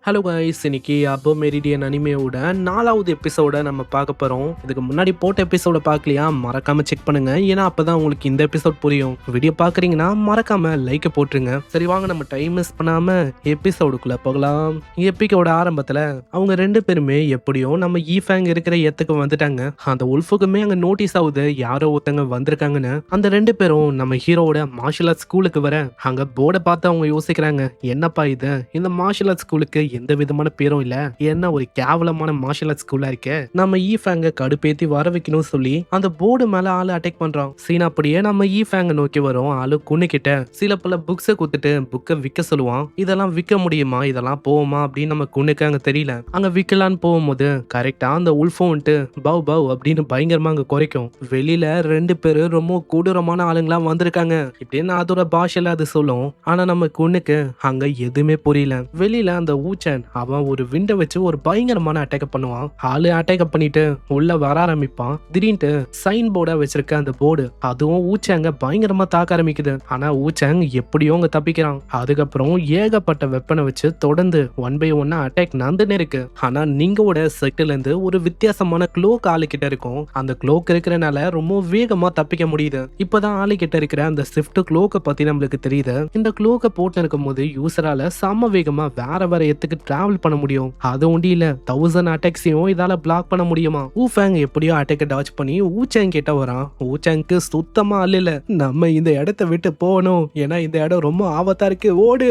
Hello guys, இன்னைக்கு அப்போ meridian அனிமேவோட 4வது எபிசோட நம்ம பார்க்க போகிறோம். இதுக்கு முன்னாடி போட்ட எபிசோட பார்க்கலையா, மறக்காம செக் பண்ணுங்க. ஏன்னா அப்பதான் உங்களுக்கு இந்த எபிசோட் புரியும். வீடியோ பார்க்குறீங்கன்னா மறக்காம லைக் போட்டுருங்க. சரி வாங்க, நம்ம டைம் மிஸ் பண்ணாம எபிசோடுக்குள்ள போகலாம். எபிக்கோட ஆரம்பத்தில் அவங்க ரெண்டு பேருமே எப்படியோ நம்ம ஈஃபேங் இருக்கிற இடத்துக்கு வந்துட்டாங்க. அந்த உல்ஃபுக்குமே அங்கே நோட்டீஸ் ஆகுது யாரோ ஒருத்தங்க வந்திருக்காங்கன்னு. அந்த ரெண்டு பேரும் நம்ம ஹீரோவோட மார்ஷல் ஆர்ட்ஸ் ஸ்கூலுக்கு வர அங்கே போர்டை பார்த்து அவங்க யோசிக்கிறாங்க, என்னப்பா இது, இந்த மார்ஷல் ஆர்ட்ஸ் ஸ்கூலுக்கு எந்த விதமான பேரும் இல்ல, என்ன ஒரு கேவலமான மார்ஷல் ஆர்ட்ஸ் ஸ்கூலா இருக்கு. நம்ம ஈஃபேங்க கடுப்பேத்தி வர வைக்கணும்னு சொல்லி அந்த போர்டு மேல ஆளு அட்டாக் பண்றான். சீன் அப்படியே நம்ம ஈஃபேங்க நோக்கி வரும். ஆளு குன்னு கிட்ட சில பல புக்ஸை குத்துட்டு புக்கை விற்க சொல்லுவான். இதெல்லாம் விற்க முடியுமா, இதெல்லாம் போகுமா அப்படின்னு நம்ம குன்னுக்கு அங்க தெரியல. அங்க விற்கலான்னு போகும்போது கரெக்டா அந்த உல்ஃபும் பவ் பவ் அப்படின்னு பயங்கரமா அங்க குறைக்கும். வெளியில ரெண்டு பேரு ரொம்ப கொடூரமான ஆளுங்களா வந்திருக்காங்க இப்படின்னு அதோட பாஷையில அது சொல்லும். ஆனா நம்ம குன்னுக்கு அங்க எதுவுமே புரியல. வெளியில அந்த ஊச்சன் அவன் ஒரு விண்டை வச்சு ஒரு பயங்கரமான அட்டாக் பண்ணுவான். ஆளு அட்டாக் பண்ணிட்டு உள்ள வர ஆரம்பிப்பான். திடீர்னு சைன் போர்டா வச்சிருக்க அந்த போர்டு அதுவும் ஊச்சாங்க பயங்கரமா தாக்க ஆரம்பிக்குது. ஆனா ஊச்சாங் எப்படியோ அங்க தப்பிக்கிறான். அதுக்கப்புறம் ஏகப்பட்ட வெப்பனை வச்சு தொடர்ந்து 1 by 1 அட்டாக் நடந்துன்னு இருக்கு. ஆனா நீங்கோட செட்டில இருந்து ஒரு வித்தியாசமான க்ளோக் ஆளு கிட்ட இருக்கும். அந்த க்ளோக் இருக்கிறனால ரொம்ப வேகமா தப்பிக்க முடியுது. இப்பதான் ஆளு கிட்ட இருக்கிற அந்த ஸ்விஃப்ட் க்ளோக்கை பத்தி நம்மளுக்கு தெரியுது. இந்த க்ளோக்கை போட்டு இருக்கும் போது யூசரால சம வேகமா வேற வேற இடத்துக்கு டிராவல் பண்ண முடியும். அது ஒண்டி இல்ல, 1000 அட்டாக்ஸையும் இதால பிளாக் பண்ண முடியுமா. ஊஃபேங் எப்படியோ அட்டாக் டாச் பண்ணி ஊச்சாங் கிட்ட வரான். ஊச்சாங்க்கு சுத்தமா இல்ல, நம்ம இந்த இடத்தை விட்டு போகணும், ஏன்னா இந்த இடம் ரொம்ப ஆபத்தா இருக்கு, ஓடு.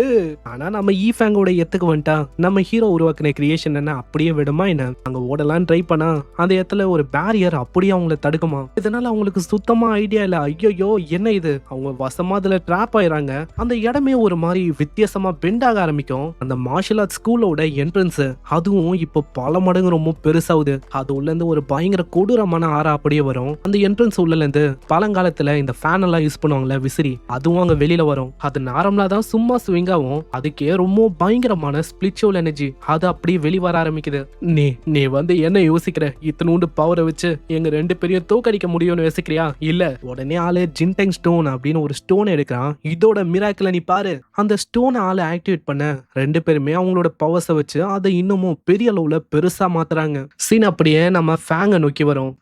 ஆனா நம்ம ஈஃபேங்கோட இடத்துக்கு வந்துட்டா நம்ம ஹீரோ உருவாக்குன கிரியேஷன் என்ன அப்படியே விடுமா என்ன. அங்க ஓடலாம் ட்ரை பண்ணா அந்த இடத்துல ஒரு பேரியர் அப்படியே அவங்கள தடுக்குமா. இதனால அவங்களுக்கு சுத்தமா ஐடியா இல்ல. ஐயோ என்ன இது, அவங்க வசமா அதுல ட்ராப் ஆயிராங்க. அந்த இடமே ஒரு மாதிரி வித்தியாசமா பெண்டாக ஆரம்பிக்கும். அந்த மார்ஷல் ஆர்ட்ஸ் ஸ்கூலோட என்ட்ரன்ஸ் அதுவும் இப்போ பல மடங்கு ரொம்ப பெருசாகுது. அது உள்ள இருந்து ஒரு பயங்கர கொடூரமான ஆறா அப்படியே வரும். அந்த என்ட்ரன்ஸ் உள்ள இருந்து பழங்காலத்துல இந்த ஃபேன் எல்லாம் யூஸ் பண்ணுவாங்கல்ல, விசிறி, அதுவும் அங்க வெளியில வரும். அது நார்மலா தான் சும்மா ஸ்விங் ஆகும். அதுக்கே ரொம்ப பயங்கரமான ஸ்பிரிச்சுவல் எனர்ஜி அது அப்படியே வெளிவர ஆரம்பிக்குது. நீ என்ன யோசிக்கிற, இத்தனூண்டு பவரை வச்சு எங்க ரெண்டு பேரையும் தோக்கடிக்க முடியும்னு யோசிக்கிறியா? இல்ல. உடனே ஆளு ஜின்டெங் ஸ்டோன் அப்படின்னு ஒரு ஸ்டோன் எடுக்கிறான். இதோட மிராக்கிள நீ பாரு. அந்த ஸ்டோன் ஆளு ஆக்டிவேட் பண்ண ரெண்டு பேருமே அவங்களோட பவர்ஸை வச்சு அதை இன்னமும் பெரிய அளவுல பெருசா மாத்துறாங்க. சீன் அப்படியே நம்ம ஃபேங்க நோக்கி வரும்.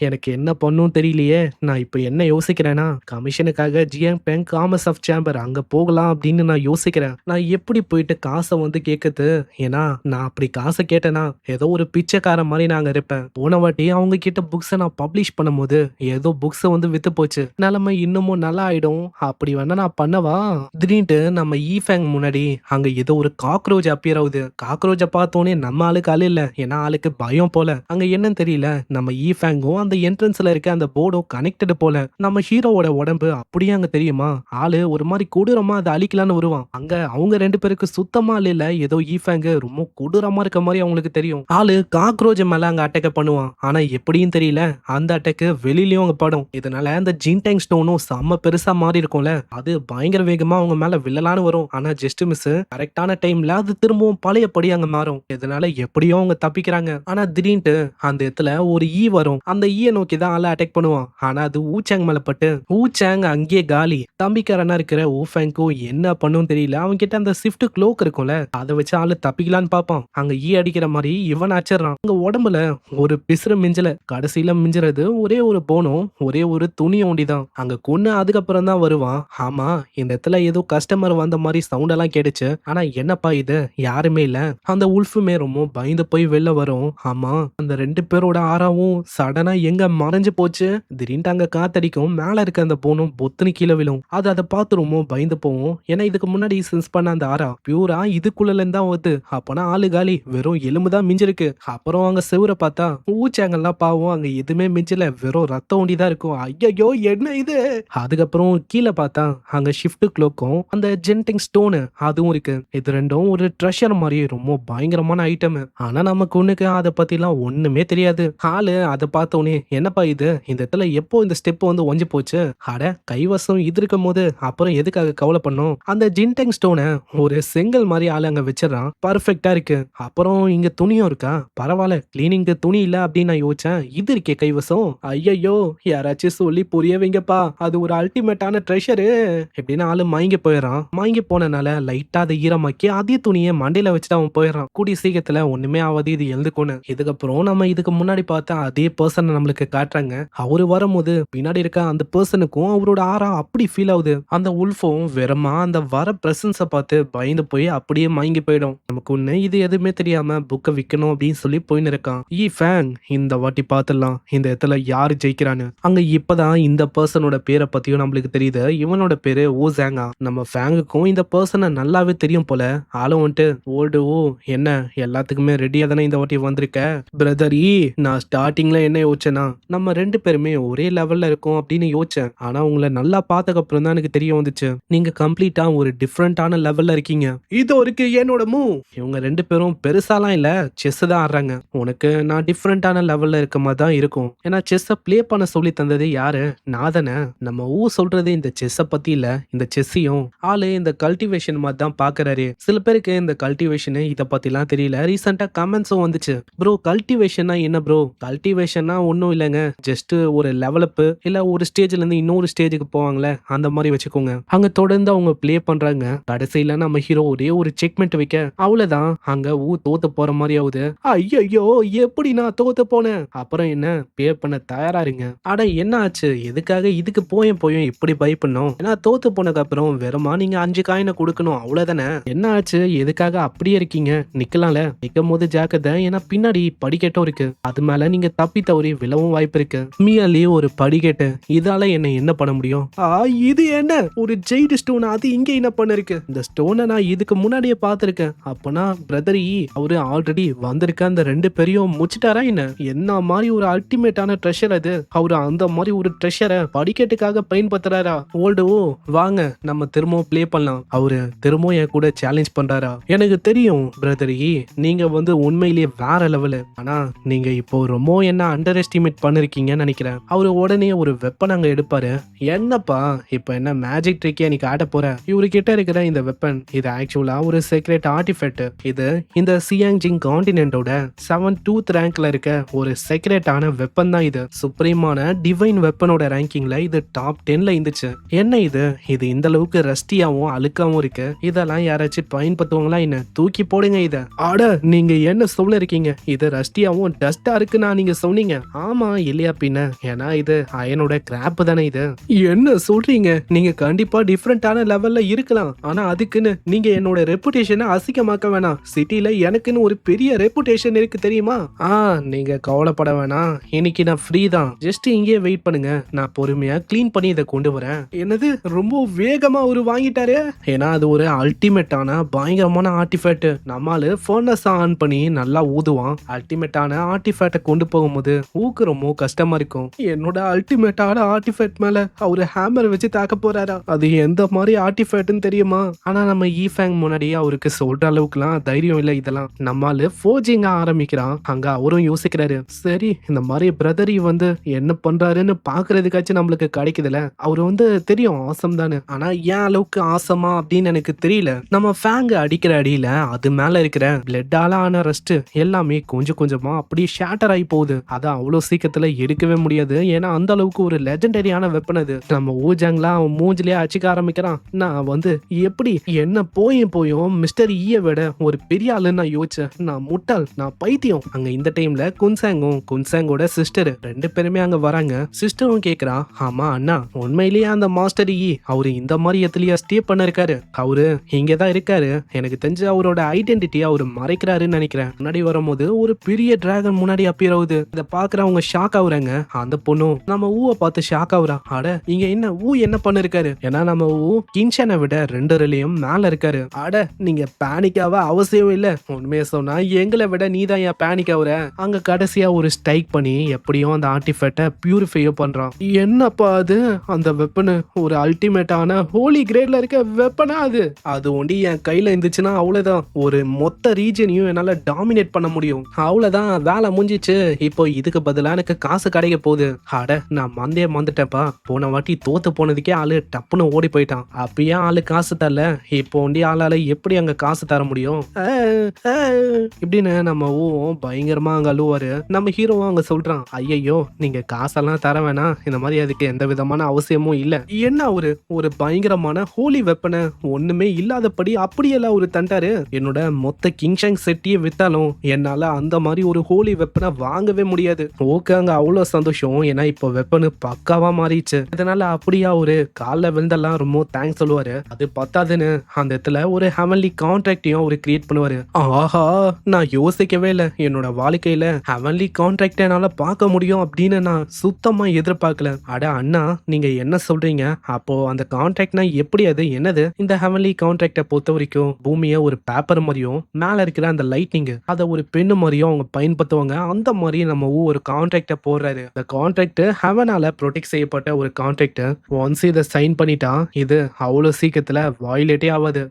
எனக்கு என்ன பண்ணும் தெரியலையே. நான் இப்ப என்ன யோசிக்கிறேன்னா, கமிஷனுக்காக Jiang Peng commerce of chamber அங்க போகலாம் அப்படின்னு நான் யோசிக்கிறேன். நான் எப்படி போயிட்டு காசை கேட்குது. ஏன்னா நான் அப்படி காசை கேட்டேன்னா ஏதோ ஒரு பிச்சைக்கார மாதிரி நாங்க இருப்பேன். போன வாட்டி அவங்க கிட்ட புக்ஸை நான் பப்ளிஷ் பண்ணும் போது ஏதோ புக்ஸை வித்து போச்சு. நிலைமை இன்னமும் நல்லா ஆயிடும். அப்படி வேணா நான் பண்ணவா. திடீர்னு நம்ம ஈஃபேங் முன்னாடி அங்க ஏதோ ஒரு காக்ரோச் அப்பியர் ஆகுது. காக்ரோச்சை பார்த்தோன்னே நம்ம ஆளுக்கு ஆளு இல்ல, ஏன்னா ஆளுக்கு பயம் போல. அங்க என்னன்னு தெரியல, நம்ம ஈஃபேங்கும் அந்த என்ட்ரன்ஸ்ல இருக்க அந்த போர்டும் கனெக்டட் போல. நம்ம ஹீரோவோட உடம்பு அப்படியே அங்க தெரியுமா, ஆளு ஒரு மாதிரி கொடூரமா அதை அழிக்கலான்னு வருவான். அங்க அவங்க ரெண்டு பேருக்கு சுத்தமா இல்ல, ஏதோ ஈஃபேங் ரொம்ப கொடூரமா இருக்க மாதிரி அவங்களுக்கு தெரியும். ஆளு காக்ரோச் மேல அங்க அட்டாக் பண்ணுவான். ஆனா எப்படின்னு தெரியல, அந்த அட்டாக் வெளியிலயும் அங்க படும். இதனால அந்த ஜின்டெங் ஸ்டோனும் செம்ம பெருசா மாறி இருக்கும்ல, அது பயங்கர வேகமா அவங்க மேல வில்லலான்னு வரும். ஆனா ஜஸ்ட் மிஸ், கரெக்டான டைம்ல அது திரும்பவும் பழையபடி அங்க மாறும். இதனால எப்படியோ அவங்க தப்பிக்கிறாங்க. ஆனா திடீர்னு அந்த இடத்துல ஒரு ஈ வரும். அந்த ஈய நோக்கி தான் ஆள அட்டாக் பண்ணுவான். ஆனா அது ஊச்சாங் மேல பட்டு ஊச்சாங் அங்கேயே காலி. தம்பிக்காரனா இருக்கிற ஊஃபேங்கும் என்ன பண்ணும் தெரியல. அவங்க கிட்ட அந்த ஸ்விஃப்ட் க்ளோக் இருக்கும்ல, அதை வச்சு ஆளு தப்பிக்கலான்னு பாப்பான். அங்க ஈ அடிக்கிற மாதிரி இவன் அச்சறான். அங்க உடம்புல ஒரு பிசுறு மிஞ்சல. கடைசியில மிஞ்சுறது ஒரே ஒரு போனும் ஒரே ஒரு துணி ஒண்டிதான். அங்க கொன்னு அதுக்கப்புறம் தான் வருவான். ஆமா, இந்த இடத்துல ஏதோ கஸ்டமர் வந்த மாதிரி சவுண்ட் எல்லாம் கேட்டுச்சு. ஆனா என்னப்பா இது, யாருமே இல்ல. அந்த உல்ஃபுமே ரொம்ப பயந்து போய் வெளில வரும். ஆமா, அந்த ரெண்டு பேரோட ஆறாவும் சடனா எங்க மறைஞ்சு போச்சு. திடீர்னு அங்க காத்தடிக்கும். மேல இருக்க அந்த போனும் பொத்துனு கீழே விழும். அதை பார்த்து ரொம்ப பயந்து போவோம். ஏன்னா இதுக்கு முன்னாடி சென்ஸ் பண்ண அந்த ஆறா பியூரா இதுக்குள்ள இருந்து தான் வருது. அப்பனா ஆளு காலி, வெறும் எலும்புதான் மிஞ்சிருக்கு. அப்புறம் அங்க செவுரை பார்த்தா ஊச்சாங்கெல்லாம் பாவம் அங்க எதுவுமே மிஞ்சல, வெறும் ரத்தம் ஒண்டிதான் இருக்கும். ஐயோ என்ன இது. அதுக்கப்புறம் கீழே பார்த்தா அங்க ஷிஃப்ட் க்ளோக்கும் அந்த ஜென்டிங் ஸ்டோனு அதுவும் இருக்கு. இது ரெண்டும் ஒரு ட்ரெஷர் மாதிரி ரொம்ப பயங்கரமான ஐட்டம். ஆனா நமக்கு ஒண்ணுக்கு அதை பத்திலாம் ஒண்ணுமே தெரியாது. ஆளு அதை பார்த்தோன்னே, என்னப்பா இது, இந்த இடத்துல எப்போ இந்த ஸ்டெப் ஒஞ்சு போச்சு. அட கைவசம் இது இருக்கும் போது அப்புறம் எதுக்காக கவலை பண்ணும். அந்த ஜின்டெங் ஸ்டோனை ஒரு செங்கல் மாதிரி ஆளு அங்க வச்சிடறான். பர்ஃபெக்டா இருக்கு. அப்புறம் இங்க துணியும் இருக்கா, பரவாயில்ல, கிளீனிங்க்கு துணி இல்ல அப்படின்னு நான் யோசிச்சேன். இது இருக்கே கைவசம். ஐயோ யாராச்சும் சொல்லி புரிய வைங்கப்பா, அது ஒரு அல்டிமேட்டான ட்ரெஷரு எப்படின்னு ஆளு மயங்கி போயிடறான். மயங்கி போனனால லைட்டா அதை ஈரமாக்கி அதே துணியை மண்டையில வச்சுட்டு அவன் போயிடுறான். கூடிய சீக்கிரத்துல ஒண்ணுமே ஆகாது, இது எழுந்துக்கோன்னு. இதுக்கப்புறம் நம்ம இதுக்கு முன்னாடி பார்த்த அதே பர்சனை நம்மளுக்கு காட்டுறாங்க. அவரு வரும்போது பின்னாடி இருக்க அந்த பர்சனுக்கும் அவரோட ஆறா அப்படி ஃபீல் ஆகுது. அந்த உல்ஃபும் வெறுமா அந்த வர பிரசன்ஸ பார்த்து பயந்து போய் அப்படியே மயங்கி போயிடும். நமக்கு ஒண்ணு இது எதுவுமே தெரியாம புக்கை விற்கணும் அப்படின்னு சொல்லி போயின்னு இருக்கான். ஃபேங், இந்த வாட்டி பார்த்துடலாம் இந்த இடத்துல யாரு ஜெயிக்கிறான்னு. அங்க இப்பதான் இந்த பர்சனோட பேரை பத்தியும் நம்மளுக்கு தெரியுது. இவனோட பேரு ஓசாங்கா. நம்ம ஃபேங்குக்கும் இந்த பர்சனை நல்லாவே தெரியும் போல. ஆளும் வந்துட்டு ஓல்டு ஓ என்ன எல்லாத்துக்குமே ரெடியா தானே இந்த வாட்டி வந்திருக்க பிரதர் நான் ஸ்டார்டிங்ல என்ன யோசிச்சேன்னா நம்ம ரெண்டு பேருமே ஒரே லெவல்ல இருக்கோம் அப்படின்னு யோசிச்சேன். ஆனா உங்களை நல்லா பார்த்ததுக்கு அப்புறம் தான் எனக்கு தெரிய வந்துச்சு நீங்க கம்ப்ளீட்டா ஒரு டிஃப்ரெண்டான லெவல்ல இருக்கீங்க. இதோ இருக்கு என்னோட மூ. இவங்க ரெண்டு பேரும் பெருசாலாம் இல்ல, செஸ் தான் ஆடுறாங்க. உனக்கு நான் டிஃப்ரெண்டான லெவல்ல இருக்க மாதிரி தான் இருக்கும். ஏன்னா செஸ்ஸை ப்ளே பண்ண சொல்லி தந்தது யாரு? நான் தானே. நம்ம சொல்றது இந்த செஸ்ஸை பத்தி இல்ல, இந்த செஸ்ஸையும் ஆளு இந்த கல்டிவேஷன் மாதிரி தான் பாக்குறாரு. சில பேருக்கு இந்த கல்டிவேஷன் இத பத்திலாம் தெரியல. ரீசெண்டா கமெண்ட்ஸும் வந்துச்சு, ப்ரோ கல்டிவேஷனா என்ன ப்ரோ? கல்டிவேஷனா ஒன்றும் இல்லைங்க, ஜஸ்ட் ஒரு லெவலப்பு இல்ல ஒரு ஸ்டேஜ்ல இருந்து இன்னொரு ஸ்டேஜுக்கு போவாங்களே அந்த மாதிரி வச்சுக்கோங்க. அங்க தொடர்ந்து அவங்க ப்ளே பண்றாங்க. கடைசியில நம்ம ஹீரோ ஒரே ஒரு செக்மெண்ட் வைக்க அவ்வளவுதான் அங்க தோத்து போற மாதிரி ஆகுது. ஐயோ எப்படி நான் தோத்து போனேன்? அப்புறம் என்ன, பே பண்ண தயாரா இருங்க. அட என்ன ஆச்சு, எதுக்காக இதுக்கு போயும் இப்படி பயப்படணும்? ஏன்னா தோத்து போனதுக்கு அப்புறம் வெறுமா நீங்க 5 காயினை கொடுக்கணும், அவ்வளவுதானே. என்ன ஆச்சு, எதுக்காக அப்படியே இருக்கீங்க? நிக்கலாம்ல. நிக்கும் போது ஜாக்கிரதை, ஏன்னா பின்னாடி படிக்கட்டும் இருக்கு, அது மேல நீங்க தப்பி தவறி விழவும் வாய்ப்பு இருக்கு. மியாலி ஒரு படிக்கட்டு, இதால என்ன பண்ண முடியும்? இது என்ன ஒரு ஜெயிட் ஸ்டோன், அது இங்க என்ன பண்ண இருக்கு? இந்த ஸ்டோனை நான் இதுக்கு முன்னாடியே பார்த்திருக்கேன். அப்பனா பிரதர் அவரு ஆல்ரெடி வந்திருக்க அந்த ரெண்டு பேரையும் முடிச்சிட்டாரா என்ன மாதிரி ஒரு அல்டிமேட்டான ட்ரெஷர் அது. அவரு அந்த மாதிரி ஒரு ட்ரெஷரை படிக்கட்டுக்காக பயன்படுத்துறாரா? ஓல்டு வாங்க நம்ம திரும்பவும் ப்ளே பண்ணலாம். அவரு திரும்பவும் என் கூட சேலஞ்ச் பண்றாரா? எனக்கு தெரியும் பிரதர் நீங்க உண்மையிலேயே வேற லெவலு. ஆனா நீங்க இப்போ ரொம்ப என்ன அண்டர் எஸ்டிமேட் பண்ணிருக்கீங்கன்னு நினைக்கிறேன். அவரு உடனே ஒரு வெப்பன் அங்க எடுப்பாரு. என்னப்பா இப்ப என்ன மேஜிக் ட்ரிக்கே நீ காட்ட போற? இவரு கிட்ட இருக்கிற இந்த வெப்பன் இது ஆக்சுவலா ஒரு சீக்ரெட் ஆர்டிஃபெக்ட். இது இந்த சியாங்ஜிங் கான்டினென்ட்டோட 7th டூத் ரேங்க்ல இருக்க ஒரு சீக்ரெட்டான வெப்பன் தான். இது சுப்ரீமான டிவைன் வெப்பனோட ரேங்கிங்ல இது டாப் 10ல இருந்துச்சு. என்ன இது இந்த அளவுக்கு ரஸ்டியாவும் அழுக்காவும் இருக்கு. இதெல்லாம் யாராச்சும் பயன்படுத்துவாங்களா என்ன? தூக்கி போடுங்க இத. ஆட நீங்க என்ன சொல்ல இருக்கீங்க? இது ரஸ்டியாவும் டஸ்டா இருக்குன்னா நீங்க சொன்னீங்க. ஆமா இல்லையா பின்ன, ஏன்னா இது அயனோட கிராப் தானே. இது என்ன சொல்றீங்க? நீங்க கண்டிப்பா டிஃப்ரெண்டான லெவல்ல இருக்கலாம், ஆனா அதுக்குன்னு நீங்க என்னோட ரெப்புடேஷனை அசிங்கமாக்க வேணாம். சிட்டில எனக்குன்னு ஒரு பெரிய ரெப்புடேஷன் இருக்கு தெரியுமா? நீங்க கவலைப்பட வேணாம், இன்னைக்கு நான் ஃப்ரீ தான். ஜஸ்ட் இங்கே வெயிட் பண்ணுங்க, நான் பொறுமையா கிளீன் பண்ணி இதை கொண்டு வரேன். என்னது ரொம்ப வேகமா ஒரு வாங்கிட்டாரு? ஏன்னா அது ஒரு அல்டிமேட்டான பயங்கரமான ஆர்டிஃபேக்ட். நம்மால ஃபர்னஸ் ஆன் பண்ணி நல்லா ஊதுவான். அல்டிமேட்டான ஆர்டிஃபேக்டை கொண்டு போகும்போது ஊக்கு ரொம்ப கஷ்டமா இருக்கும். என்னோட அல்டிமேட்டான ஆர்டிஃபேக்ட் மேல அவரு ஹேமர் வச்சு தாக்க போறாரா? அது எந்த மாதிரி ஆர்டிஃபேக்ட்னு தெரியுமா? ஆனா நம்ம ஃபேங் முன்னாடி அவருக்கு சொல்ற அளவுக்குலாம் தைரியம் இல்லை. இதெல்லாம் நம்மால ஃபோர்ஜிங்க ஆரம்பிக்கிறான். அங்க அவரும் யோசிக்கிறாரு, சரி இந்த மாதிரி பிரதரி என்ன பண்றாருன்னு பாக்குறதுக்காச்சும் நம்மளுக்கு கிடைக்குதுல. அவரு தெரியும் ஆசம் தானே, ஆனா ஏன் அளவுக்கு ஆசமா அப்படின்னு எனக்கு தெரியல. நம்ம ஃபேங்க அடிக்கிற அடியில அது மேல இருக்கிற பிளட்டால ஆன ரெஸ்ட் எல்லாமே கொஞ்சம் கொஞ்சமா அப்படியே ஷேட்டர் ஆகி போகுது. அதை அவ்வளவு சீக்கிரத்துல எடுக்கவே முடியாது, ஏன்னா அந்த அளவுக்கு ஒரு லெஜெண்டரியான வெப்பன் அது. நம்ம ஊஜாங்லாம் அவன் மூஞ்சிலேயே அடிச்சுக்க ஆரம்பிக்கிறான். நான் எப்படி என்ன போயும் மிஸ்டர் ஈய விட ஒரு பெரிய ஆளுன்னு நான் யோசிச்சேன். நான் முட்டாள், நான் பைத்தியம். அங்க இந்த டைம்ல குன்சாங்கோட சிஸ்டர் ரெண்டு பேருமே அங்க வராங்க. சிஸ்டரும் கேக்குறா, ஆமா அண்ணா உண்மையிலேயே அந்த மாஸ்டர் அவரு இந்த மாதிரி எதுலயா ஸ்டே பண்ண இருக்காரு? அவரு இங்கதான் இருக்காரு. எனக்கு தெரிஞ்சு அவரோட ஐடென்டிட்டியா அவரு மறைக்கிறாருன்னு நினைக்கிறேன். முன்னாடி வரும்போது ஒரு பெரிய டிராகன் முன்னாடி அப்பியர் ஆகுது. இதை பாக்குறவங்க ஷாக் ஆகுறாங்க. அந்த பொண்ணும் நம்ம பார்த்து ஷாக் ஆகுறா. அட இங்க என்ன பண்ண இருக்காரு? ஏன்னா நம்ம கின்ஷனை விட 2 ரிலையும் மேல இருக்காரு. அட நீங்க பேனிக்காவ அவசியம் இல்ல. உண்மையை சொன்னா எங்களை விட நீதான் ஏன் பேனிக் ஆகுற? அங்க கடைசியா ஒரு ஸ்ட்ரைக் பண்ணி எப்படியும் அந்த ஆர்டிஃபெக்ட பியூரிஃபையோ பண்றான். என்னப்பா அது? அந்த வெப்பனு ஒரு அல்டிமேட்டான ஹோலி கிரேட்ல இருக்க வெப்பனா அது ஒண்டி என் கையில இருந்துச்சுன்னா அவ்வளவுதான், ஒரு மொத்த ரீஜனையும் என்னால டாமினேட் பண்ண முடியும். அவ்வளவுதான், வேலை முடிஞ்சிச்சு. இப்போ இதுக்கு பதிலா எனக்கு காசு கிடைக்க போகுது. அட நான் மறந்துட்டேன்ப்பா. போன வாட்டி தோத்து போனதுக்கே ஆளு டப்புன்னு ஓடி போயிட்டான். அப்பயே ஆளு காசு தரல, இப்போ ஒண்டி ஆளால எப்படி அங்க காசு தர முடியும்? இப்படின்னு நம்ம பயங்கரமா அங்க அழுவாரு. நம்ம ஹீரோவும் அங்க சொல்றான், ஐயோ நீங்க காசெல்லாம் தர வேணாம், இந்த மாதிரி அதுக்கு எந்த விதமான அவசியமும் இல்ல. என்ன ஒரு பயங்கரமான ஹோலி வெப்பனை ஒண்ணுமே இல்லாதபடி அப்படியெல்லாம் ஒரு தந்துட்டாரு. என்னோட மொத்த கிங்ஷாங் செட்டியே வித்தாலும் என்னால அந்த மாதிரி ஒரு ஹோலி வெப்பனை வாங்கவே முடியாது. ஓகே, அங்க அவ்வளவு சந்தோஷம். ஏன்னா இப்போ வெப்பனு பக்காவா மாறிடுச்சு. இதனால அப்படியா ஒரு கால்ல விழுந்தெல்லாம் ரொம்ப தேங்க்ஸ் சொல்லுவாரு. அது பத்தாதுன்னு அந்த இடத்துல ஒரு ஹெவன்லி கான்ட்ராக்டையும் அவர் கிரியேட் பண்ணுவாரு. ஆஹா, நான் யோசிக்கவே இல்லை. என்னோட வாழ்க்கையில ஹெவன்லி கான்ட்ராக்ட் என்னால பார்க்க முடியும் அப்படின்னு நான் சுத்தமா எதிர்பார்க்கல. அட அண்ணா, நீங்க என்ன சொல்றீங்க? அப்போ அந்த கான்ட்ராக்ட்னா எப்படி? அது என்னது? இந்த ஹெவன்லி கான்ட்ராக்டை பொறுத்த வரைக்கும் பூமியை ஒரு பேப்பர் மாதிரியும் மேல இருக்கிற அந்த லைட்னிங் அதை ஒரு பெண்ணு மாதிரியும் அவங்க பயன்படுத்துவாங்க. அந்த மாதிரி நம்ம ஒரு கான்ட்ராக்டை போடுறாரு. இந்த கான்ட்ராக்ட் ஹெவனால ப்ரொடெக்ட் செய்யப்பட்ட ஒரு கான்ட்ராக்ட். ஒன்ஸ் இதை சைன் பண்ணிட்டா இது அவ்வளவு சீக்கிரத்துல வாயிலேட்டே ஆகாது.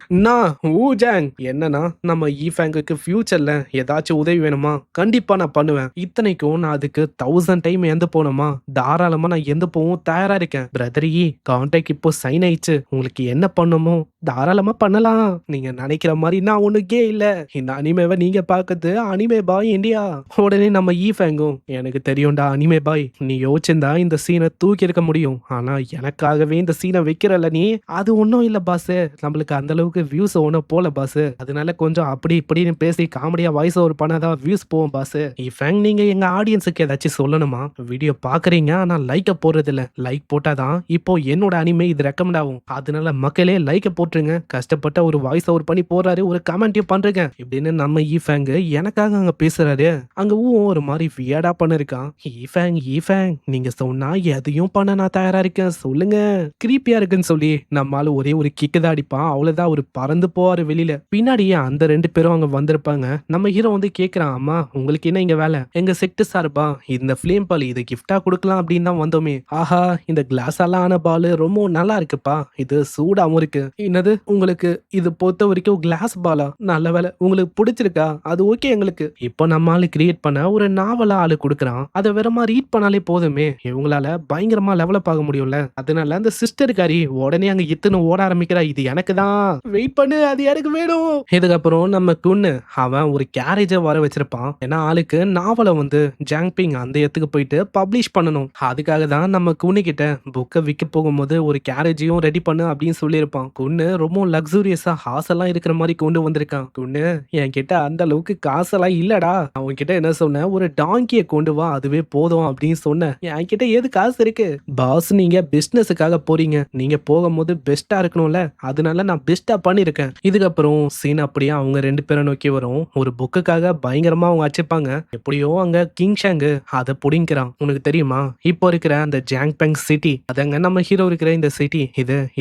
என்னன்னா நம்ம ஈஃபேங்குக்கு ஃபியூச்சர்ல ஏதாச்சும் உதவி வேணுமா? கண்டிப்பா நான் பண்ணுவேன். இத்தனைக்கும் நான் அதுக்கு 1000 டைம் எந்த போனோமா தாராளமா நான் எந்த போவும் தயாரா இருக்கேன். பிரதரி, கான்ட்ராக்ட் இப்போ சைன் ஆயிடுச்சு. உங்களுக்கு என்ன பண்ணுமோ தாராளமா பண்ணலாம். நீங்க நினைக்கிற மாதிரி நான் ஒண்ணு கே இல்ல. இந்த அனிமேவை நீங்க பாக்குறது அனிமே பாய் இந்தியா. உடனே நம்ம ஈஃபேங்கும், எனக்கு தெரியும்டா அனிமே பாய், நீ யோசிச்சிருந்தா இந்த சீனை தூக்கி இருக்க முடியும். ஆனா எனக்காகவே இந்த சீனை வைக்கிறல்ல நீ, அது ஒன்றும் இல்லை பாஸ். நம்மளுக்கு அந்த அளவுக்கு வியூஸ் ஒன்றும் போல பாஸ். அதனால கொஞ்சம் அப்படி இப்படின்னு பேசி காமெடியா வாய்ஸ் ஓவர் பண்ணாதான் வியூஸ் போவோம் பாஸ். இஃபேங், நீங்க எங்க ஆடியன்ஸுக்கு ஏதாச்சும் சொல்லணுமா? வீடியோ பாக்குறீங்க ஆனா லைக்க போடுறது இல்ல. லைக் போட்டாதான் இப்போ என்னோட அனிமே இது ரெக்கமெண்ட் ஆகும். அதனால மக்களே லைக்க போட்டுருங்க. கஷ்டப்பட்ட ஒரு வாய்ஸ் ஓவர் பண்ணி போறாரு, ஒரு கமெண்ட்டையும் பண்றேங்க இப்படின்னு நம்ம ஈஃபேங் எனக்காக அங்க பேசுறாரு. அங்க ஒரு மாதிரி வியடா பண்ணிருக்கான். ஈஃபேங் நீங்க சொன்னா எதையும் பண்ண நான் தயாரா இருக்கேன், சொல்லுங்க. கிரீப்பியா இருக்குன்னு சொல்லி நம்மால ஒரே ஒரு கிக்கு தான் அடிப்பான். அவ்வளவுதான், ஒரு பறந்து போவாரு வெளியில. பின்னாடியே அந்த 2 பேரும் அங்க வந்திருப்பாங்க. நம்ம ஹீரோ வந்து கேக்குறான், அம்மா உங்களுக்கு என்ன இங்க வேலை? எங்க செட்டு சார்பா இந்த ஃபிளேம் பால் இதை கிஃப்டா கொடுக்கலாம் அப்படின்னு தான் வந்தோமே. ஆஹா, இந்த கிளாஸ் எல்லாம் ஆன பால் ரொம்ப நல்லா இருக்குப்பா. இது சூடாவும் இருக்கு. என்னது, உங்களுக்கு இது பொறுத்த வரைக்கும் கிளாஸ் பாலா? நல்ல வேலை, உங்களுக்கு பிடிச்சிருக்கா? அது ஓகே எங்களுக்கு. இப்போ நம்ம ஆளு கிரியேட் பண்ண ஒரு நாவலா ஆளு கொடுக்குறான். அதை வெறுமா ரீட் பண்ணாலே போதுமே இவங்களால பயங்கரமா டெவலப் ஆக முடியும்ல. அதனால அந்த சிஸ்டர்காரி உடனே அங்க இத்துன்னு ஓட ஆரம்பிக்கிறா. இது எனக்கு தான், வெயிட் பண்ணு, அது எனக்கு வேணும். இதுக்கப்புறம் நம்ம குன்னு அவன் ஒரு கேரேஜ வர வச்சிருப்பான். ஏன்னா ஆளுக்கு நாவலை வந்து ஜாங்பிங் அந்த இடத்துக்கு போயிட்டு பப்ளிஷ் பண்ணணும். அதுக்காக தான் நம்ம குன்னு கிட்ட புக்கை விற்க போகும்போது ஒரு கேரேஜையும் ரெடி பண்ணு அப்படின்னு சொல்லியிருப்பான். குன்னு ரொம்ப லக்ஸூரியஸா ஹாசெல்லாம் இருக்கிற மாதிரி கொண்டு வந்திருக்கான். குன்னு, என் கிட்ட அந்த அளவுக்கு காசெல்லாம் இல்லடா. அவன் கிட்ட என்ன சொன்ன, ஒரு டாங்கியை கொண்டு வா, அதுவே போதும் அப்படின்னு சொன்னேன். என் கிட்ட ஏது காசு இருக்கு பாஸ்? நீங்க பிசினஸுக்காக போறீங்க, நீங்க போகும்போது பெஸ்டா இருக்கணும்ல, அதனால நான் பெஸ்டா பண்ணிருக்கேன். இதுக்கப்புறம் சீன் அப்படியே அவங்க 2 பேரை நோக்கி வரும். ஒரு புக்குக்காக பயங்கரமா அவங்க அடிச்சுப்பாங்க. எப்படியோ அங்க கிங்ஷாங் அதை புடிங்கிறான். உனக்கு தெரியுமா இப்போ இருக்கிற அந்த ஜாங்பேங் சிட்டி, அதங்க நம்ம ஹீரோ இருக்கிற இந்த சிட்டி,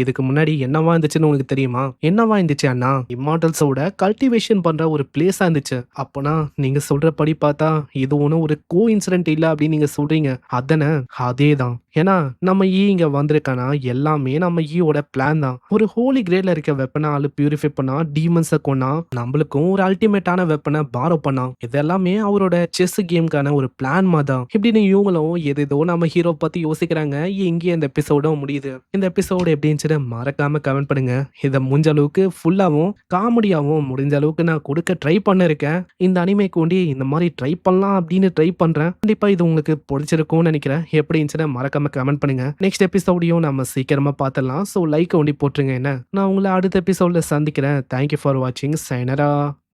இதுக்கு முன்னாடி என்னவா இருந்துச்சுன்னு உங்களுக்கு தெரியுமா? என்னவா இருந்துச்சு அண்ணா? இம்மார்டல்ஸோட கல்டிவேஷன் பண்ற ஒரு பிளேஸா இருந்துச்சு. அப்பனா நீங்க சொல்றபடி பார்த்தா இது ஒன்றும் ஒரு கோ இன்சிடென்ட் இல்ல அப்படின்னு நீங்க சொல்றீங்க. அதன அதேதான். ஏன்னா நம்ம இங்க வந்திருக்கானா எல்லாமே நம்ம ஈயோட பிளான் தான். ஒரு ஹோலி கிரேட்ல இருக்க வெப்பனை ஆளு பியூரிஃபை பண்ணா, டீமன்ஸை கொன்னா, நம்மளுக்கும் ஒரு அல்டிமேட்டான வெப்பனை பாரோ பண்ணா. இதெல்லாமே அவரோட செஸ் கேம்கான ஒரு பிளான் மாதிரி. இப்படின்னு இவங்களும் ஏதோ நம்ம ஹீரோ பத்தி யோசிக்கிறாங்க. இங்கே இந்த எபிசோடும் முடியுது. இந்த எபிசோடு எப்படி இருந்துச்சுன்னு மறக்காம கமெண்ட் பண்ணுங்க. இதை முடிஞ்ச அளவுக்கு ஃபுல்லாவும் காமெடியாவும் முடிஞ்ச அளவுக்கு நான் கொடுக்க ட்ரை பண்ணிருக்கேன். இந்த அனிமே கொண்டு இந்த மாதிரி ட்ரை பண்ணலாம் அப்படின்னு ட்ரை பண்றேன். கண்டிப்பா இது உங்களுக்கு பிடிச்சிருக்கும்னு நினைக்கிறேன். எப்படி இருந்துச்சுன்னு மறக்காம கமெண்ட் பண்ணுங்க. நெக்ஸ்ட் எபிசோடையும் நம்ம சீக்கிரமா பார்த்துடலாம். ஸோ லைக் ஒண்டி போட்டுருங்க. என்ன, நான் உங்களை அடுத்த எபிசோட்ல சந்திக்கிறேன். தேங்க்யூ ஃபார் வாட்சிங். சைனரா.